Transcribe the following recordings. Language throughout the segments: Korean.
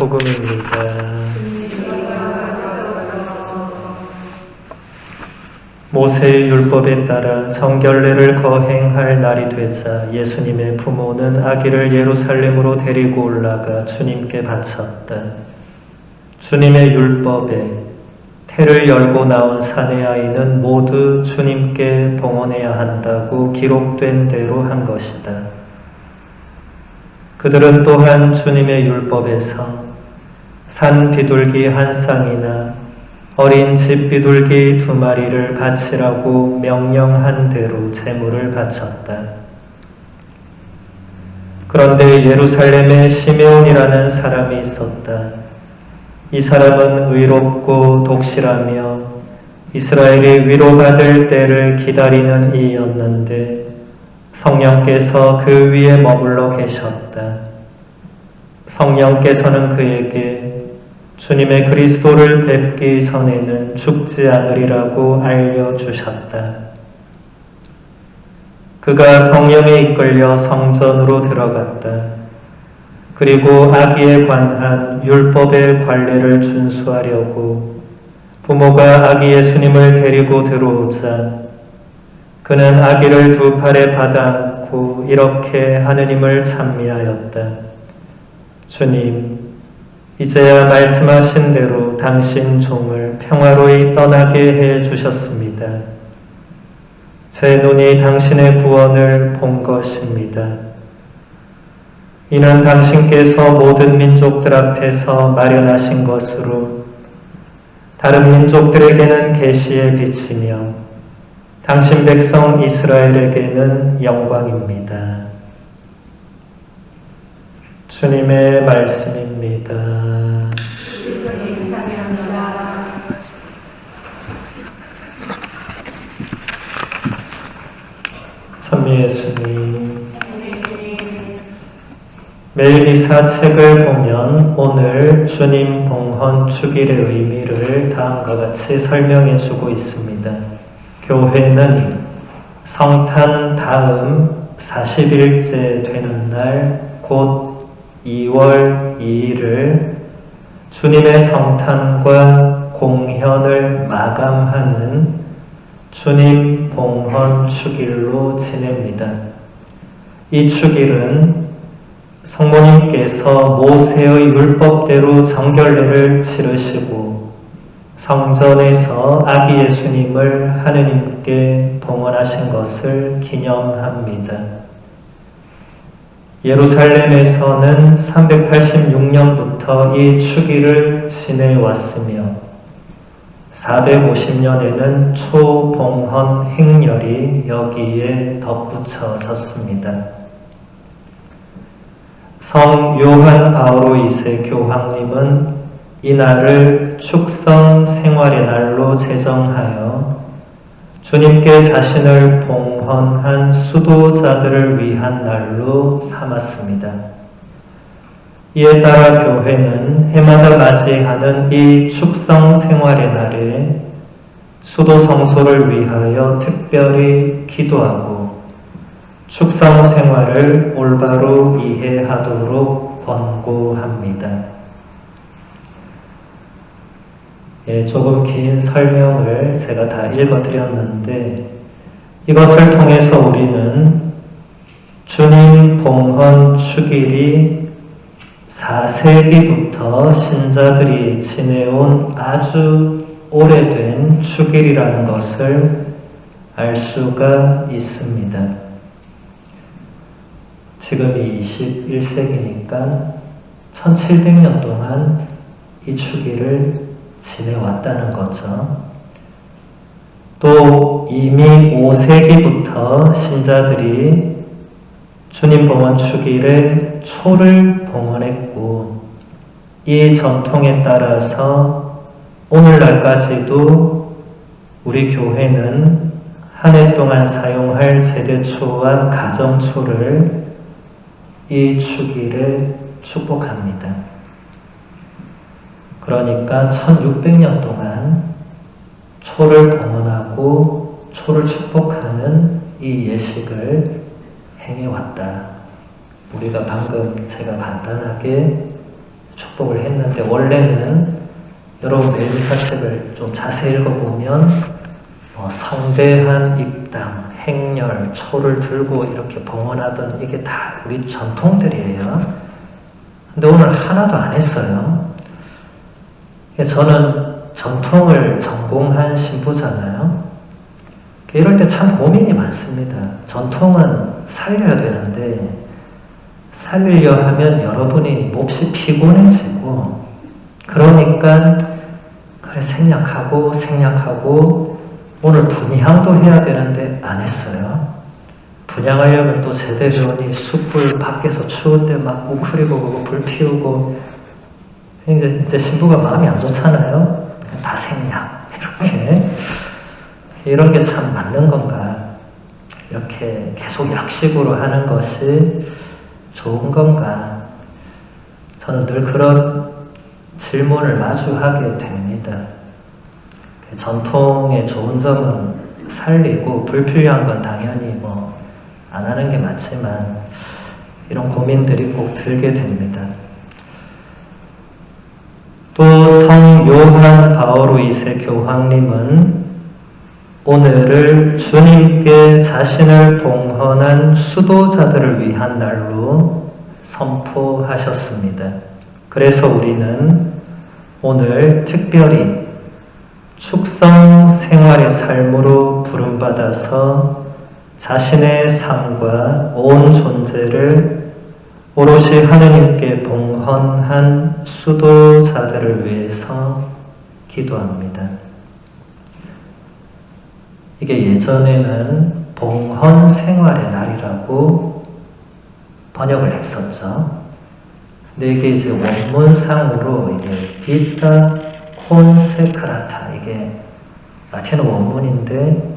복음입니다. 모세의 율법에 따라 정결례를 거행할 날이 되자 예수님의 부모는 아기를 예루살렘으로 데리고 올라가 주님께 바쳤다. 주님의 율법에 태를 열고 나온 사내 아이는 모두 주님께 봉헌해야 한다고 기록된 대로 한 것이다. 그들은 또한 주님의 율법에서 산 비둘기 한 쌍이나 어린 집 비둘기 2마리를 바치라고 명령한 대로 제물을 바쳤다. 그런데 예루살렘에 시므온이라는 사람이 있었다. 이 사람은 의롭고 독실하며 이스라엘이 위로받을 때를 기다리는 이였는데 성령께서 그 위에 머물러 계셨다. 성령께서는 그에게 주님의 그리스도를 뵙기 전에는 죽지 않으리라고 알려주셨다. 그가 성령에 이끌려 성전으로 들어갔다. 그리고 아기에 관한 율법의 관례를 준수하려고 부모가 아기 예수님을 데리고 들어오자 그는 아기를 2 팔에 받아 안고 이렇게 하느님을 찬미하였다. 주님, 이제야 말씀하신 대로 당신 종을 평화로이 떠나게 해 주셨습니다. 제 눈이 당신의 구원을 본 것입니다. 이는 당신께서 모든 민족들 앞에서 마련하신 것으로 다른 민족들에게는 계시의 빛이며 당신 백성 이스라엘에게는 영광입니다. 주님의 말씀입니다. 찬미 예수님. 매일이사 책을 보면 오늘 주님 봉헌 축일의 의미를 다음과 같이 설명해 주고 있습니다. 교회는 성탄 다음 40일째 되는 날, 곧 2월 2일을 주님의 성탄과 공현을 마감하는 주님 봉헌 축일로 지냅니다. 이 축일은 성모님께서 모세의 율법대로 정결례를 치르시고 성전에서 아기 예수님을 하느님께 봉헌하신 것을 기념합니다. 예루살렘에서는 386년부터 이 축일을 지내왔으며 450년에는 초봉헌 행렬이 여기에 덧붙여졌습니다. 성 요한 바오로 2세 교황님은 이 날을 축성 생활의 날로 제정하여 주님께 자신을 봉헌한 수도자들을 위한 날로 삼았습니다. 이에 따라 교회는 해마다 맞이하는 이 축성 생활의 날에 수도 성소를 위하여 특별히 기도하고 축성 생활을 올바로 이해하도록 권고합니다. 조금 긴 설명을 제가 다 읽어드렸는데 이것을 통해서 우리는 주님 봉헌 축일이 4세기부터 신자들이 지내온 아주 오래된 축일이라는 것을 알 수가 있습니다. 지금이 21세기니까 1700년 동안 이 축일을 지내왔다는 거죠. 또 이미 5세기부터 신자들이 주님 봉헌 축일에 초를 봉헌했고 이 전통에 따라서 오늘날까지도 우리 교회는 한 해 동안 사용할 제대초와 가정초를 이 축일에 축복합니다. 그러니까 1600년 동안 초를 봉헌하고 초를 축복하는 이 예식을 행해왔다. 우리가 방금 제가 간단하게 축복을 했는데, 원래는 여러분 매일사책을 좀 자세히 읽어보면 성대한 입당, 행렬, 초를 들고 이렇게 봉헌하던 이게 다 우리 전통들이에요. 근데 오늘 하나도 안 했어요. 저는 전통을 전공한 신부잖아요. 이럴 때 참 고민이 많습니다. 전통은 살려야 되는데 살리려 하면 여러분이 몹시 피곤해지고, 그러니까 그래 생략하고 오늘 분향도 해야 되는데 안 했어요. 분향하려면 또 제대로니 숯불 밖에서 추운데 막 웅크리고 불 피우고, 이제 신부가 마음이 안 좋잖아요. 다 생략 이렇게. 이런 게 참 맞는 건가? 이렇게 계속 약식으로 하는 것이 좋은 건가? 저는 늘 그런 질문을 마주하게 됩니다. 전통의 좋은 점은 살리고 불필요한 건 당연히 안 하는 게 맞지만, 이런 고민들이 꼭 들게 됩니다. 또 성 요한 바오로 2세 교황님은 오늘을 주님께 자신을 봉헌한 수도자들을 위한 날로 선포하셨습니다. 그래서 우리는 오늘 특별히 축성 생활의 삶으로 부름받아서 자신의 삶과 온 존재를 오롯이 하느님께 봉헌한 수도자들을 위해서 기도합니다. 이게 예전에는 봉헌 생활의 날이라고 번역을 했었죠. 근데 이게 이제 원문상으로 이게 비타 콘세크라타, 이게 라틴어 원문인데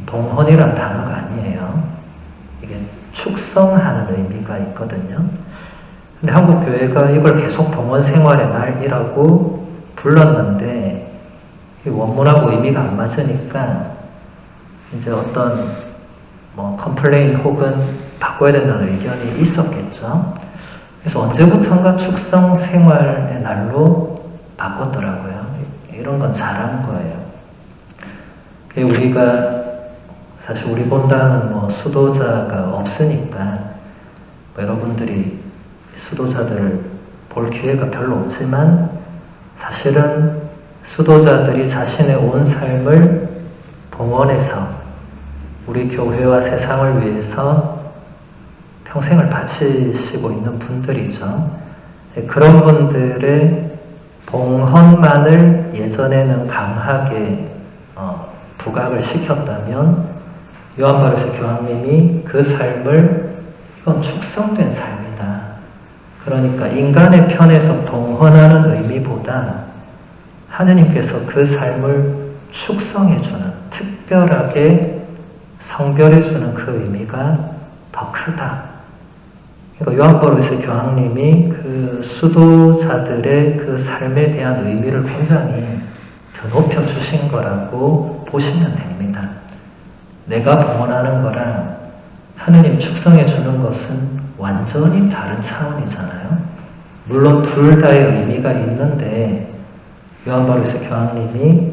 봉헌이란 단어가 아니에요. 이게 축성하는 의미가 있거든요. 근데 한국 교회가 이걸 계속 봉헌 생활의 날이라고 불렀는데 이 원문하고 의미가 안 맞으니까 이제 어떤 컴플레인 혹은 바꿔야 된다는 의견이 있었겠죠. 그래서 언제부턴가 축성 생활의 날로 바꿨더라고요. 이런 건 잘한 거예요. 우리가 사실 우리 본당은 수도자가 없으니까 여러분들이 수도자들을 볼 기회가 별로 없지만, 사실은 수도자들이 자신의 온 삶을 봉헌해서 우리 교회와 세상을 위해서 평생을 바치시고 있는 분들이죠. 그런 분들의 봉헌만을 예전에는 강하게 부각을 시켰다면, 요한바오로 교황님이 그 삶을 이건 축성된 삶이다. 그러니까 인간의 편에서 봉헌하는 의미보다 하느님께서 그 삶을 축성해주는, 특별하게 성별해주는 그 의미가 더 크다. 그러니까 요한바오로 교황님이 그 수도자들의 그 삶에 대한 의미를 굉장히 더 높여주신 거라고 보시면 됩니다. 내가 봉헌하는 거랑 하느님 축성해주는 것은 완전히 다른 차원이잖아요. 물론 둘 다의 의미가 있는데 요한바오로 교황님이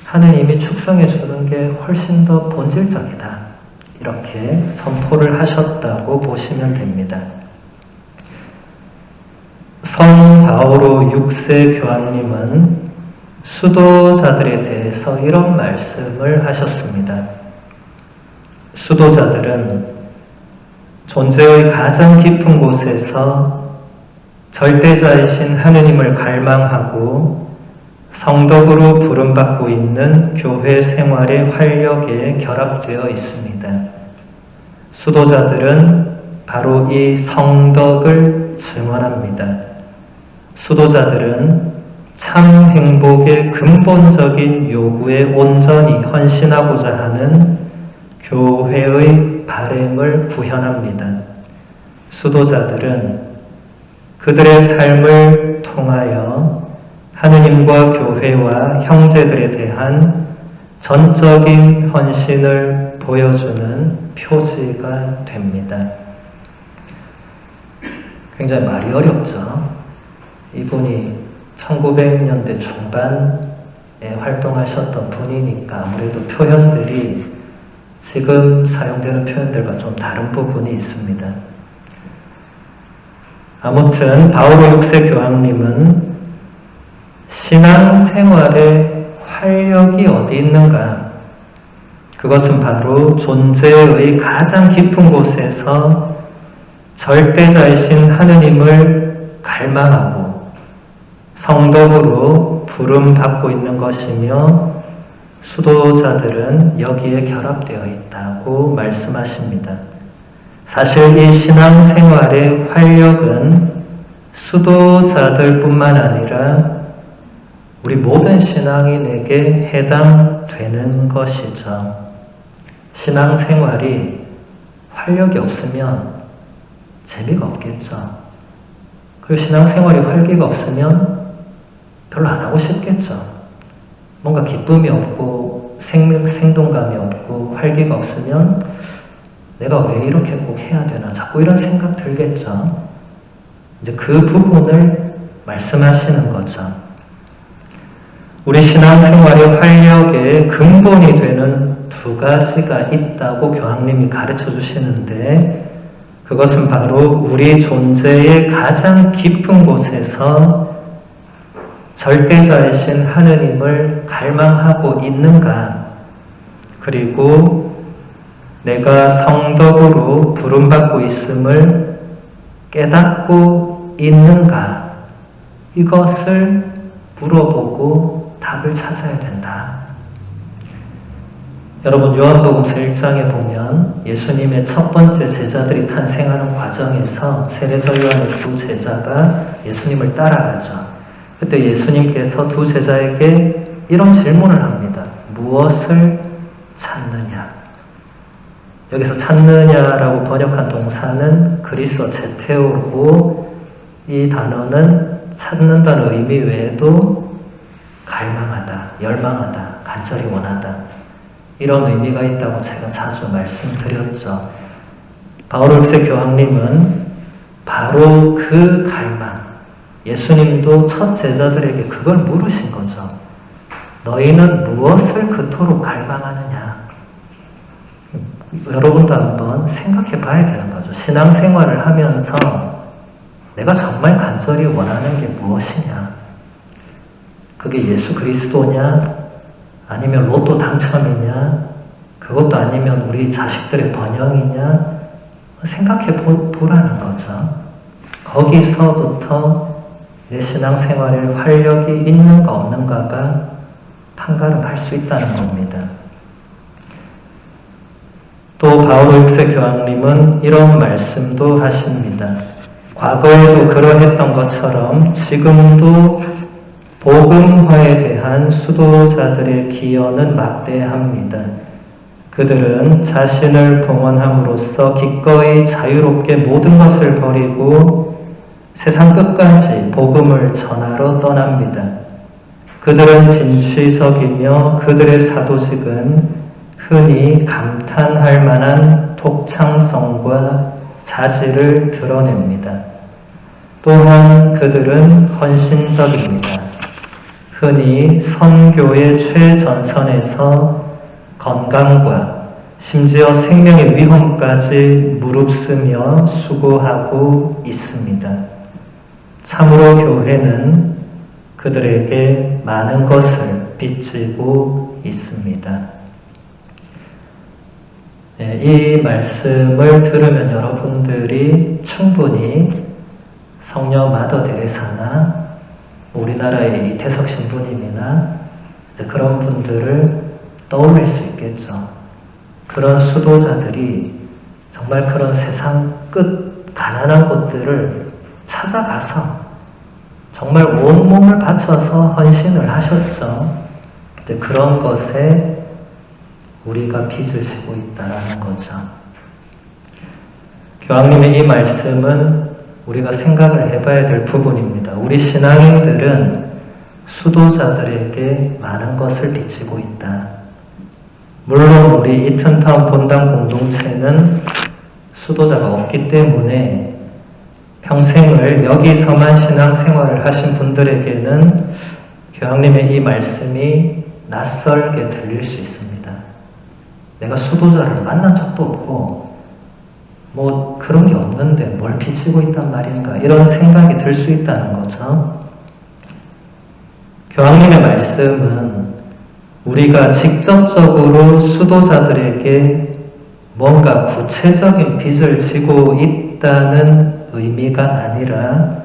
하느님이 축성해주는 게 훨씬 더 본질적이다, 이렇게 선포를 하셨다고 보시면 됩니다. 성 바오로 6세 교황님은 수도자들에 대해서 이런 말씀을 하셨습니다. 수도자들은 존재의 가장 깊은 곳에서 절대자이신 하느님을 갈망하고 성덕으로 부름받고 있는 교회 생활의 활력에 결합되어 있습니다. 수도자들은 바로 이 성덕을 증언합니다. 수도자들은 참 행복의 근본적인 요구에 온전히 헌신하고자 하는 교회의 바램을 구현합니다. 수도자들은 그들의 삶을 통하여 하느님과 교회와 형제들에 대한 전적인 헌신을 보여주는 표지가 됩니다. 굉장히 말이 어렵죠. 이분이 1900년대 중반에 활동하셨던 분이니까 아무래도 표현들이 지금 사용되는 표현들과 좀 다른 부분이 있습니다. 아무튼 바오로 6세 교황님은 신앙생활에 활력이 어디 있는가? 그것은 바로 존재의 가장 깊은 곳에서 절대자이신 하느님을 갈망하고 성덕으로 부름받고 있는 것이며 수도자들은 여기에 결합되어 있다고 말씀하십니다. 사실 이 신앙생활의 활력은 수도자들뿐만 아니라 우리 모든 신앙인에게 해당되는 것이죠. 신앙생활이 활력이 없으면 재미가 없겠죠. 그리고 신앙생활이 활기가 없으면 별로 안 하고 싶겠죠. 뭔가 기쁨이 없고 생동감이 없고 활기가 없으면 내가 왜 이렇게 꼭 해야 되나 자꾸 이런 생각 들겠죠. 이제 그 부분을 말씀하시는 거죠. 우리 신앙생활의 활력의 근본이 되는 두 가지가 있다고 교황님이 가르쳐 주시는데 그것은 바로 우리 존재의 가장 깊은 곳에서 절대자이신 하느님을 갈망하고 있는가, 그리고 내가 성덕으로 부름받고 있음을 깨닫고 있는가, 이것을 물어보고 답을 찾아야 된다. 여러분, 요한복음서 1장에 보면 예수님의 첫 번째 제자들이 탄생하는 과정에서 세례자 요한의 두 제자가 예수님을 따라가죠. 그때 예수님께서 두 제자에게 이런 질문을 합니다. 무엇을 찾느냐? 여기서 찾느냐라고 번역한 동사는 그리스어 제테오고, 이 단어는 찾는다는 의미 외에도 갈망하다, 열망하다, 간절히 원하다, 이런 의미가 있다고 제가 자주 말씀드렸죠. 바오로 6세 교황님은 바로 그 갈망, 예수님도 첫 제자들에게 그걸 물으신 거죠. 너희는 무엇을 그토록 갈망하느냐? 여러분도 한번 생각해 봐야 되는 거죠. 신앙생활을 하면서 내가 정말 간절히 원하는 게 무엇이냐? 그게 예수 그리스도냐? 아니면 로또 당첨이냐? 그것도 아니면 우리 자식들의 번영이냐? 생각해 보라는 거죠. 거기서부터 내 신앙생활에 활력이 있는가 없는가가 판가름할 수 있다는 겁니다. 또 바오로 6세 교황님은 이런 말씀도 하십니다. 과거에도 그러했던 것처럼 지금도 복음화에 대한 수도자들의 기여는 막대합니다. 그들은 자신을 봉헌함으로써 기꺼이 자유롭게 모든 것을 버리고 세상 끝까지 복음을 전하러 떠납니다. 그들은 진취적이며 그들의 사도직은 흔히 감탄할 만한 독창성과 자질을 드러냅니다. 또한 그들은 헌신적입니다. 흔히 선교의 최전선에서 건강과 심지어 생명의 위험까지 무릅쓰며 수고하고 있습니다. 참으로 교회는 그들에게 많은 것을 빚지고 있습니다. 이 말씀을 들으면 여러분들이 충분히 성녀 마더 데레사나 우리나라의 이태석 신부님이나 그런 분들을 떠올릴 수 있겠죠. 그런 수도자들이 정말 그런 세상 끝 가난한 곳들을 찾아가서 정말 온몸을 바쳐서 헌신을 하셨죠. 그런 것에 우리가 빚을 지고 있다는 거죠. 교황님의 이 말씀은 우리가 생각을 해봐야 될 부분입니다. 우리 신앙인들은 수도자들에게 많은 것을 빚지고 있다. 물론 우리 이튼타운 본당 공동체는 수도자가 없기 때문에 평생을 여기서만 신앙생활을 하신 분들에게는 교황님의 이 말씀이 낯설게 들릴 수 있습니다. 내가 수도자를 만난 적도 없고 뭐 그런 게 없는데 뭘 비치고 있단 말인가 이런 생각이 들 수 있다는 거죠. 교황님의 말씀은 우리가 직접적으로 수도자들에게 뭔가 구체적인 빚을 지고 있다는 의미가 아니라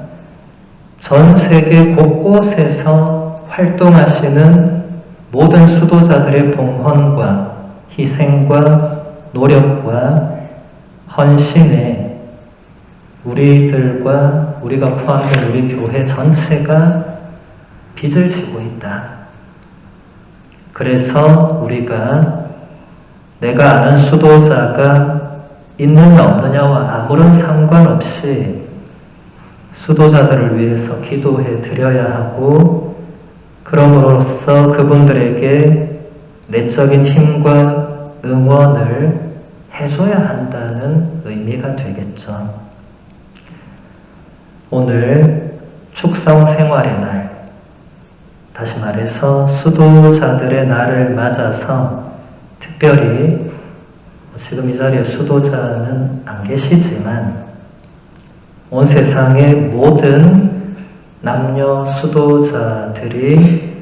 전 세계 곳곳에서 활동하시는 모든 수도자들의 봉헌과 희생과 노력과 헌신에 우리가 포함된 우리 교회 전체가 빚을 지고 있다. 그래서 우리가 내가 아는 수도자가 있느냐 없느냐와 아무런 상관없이 수도자들을 위해서 기도해 드려야 하고 그럼으로써 그분들에게 내적인 힘과 응원을 해줘야 한다는 의미가 되겠죠. 오늘 축성 생활의 날, 다시 말해서 수도자들의 날을 맞아서 특별히 지금 이 자리에 수도자는 안 계시지만 온 세상의 모든 남녀 수도자들이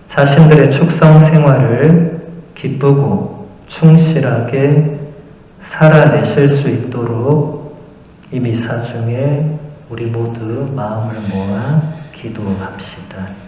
자신들의 축성 생활을 기쁘고 충실하게 살아내실 수 있도록 이 미사 중에 우리 모두 마음을 모아 기도합시다.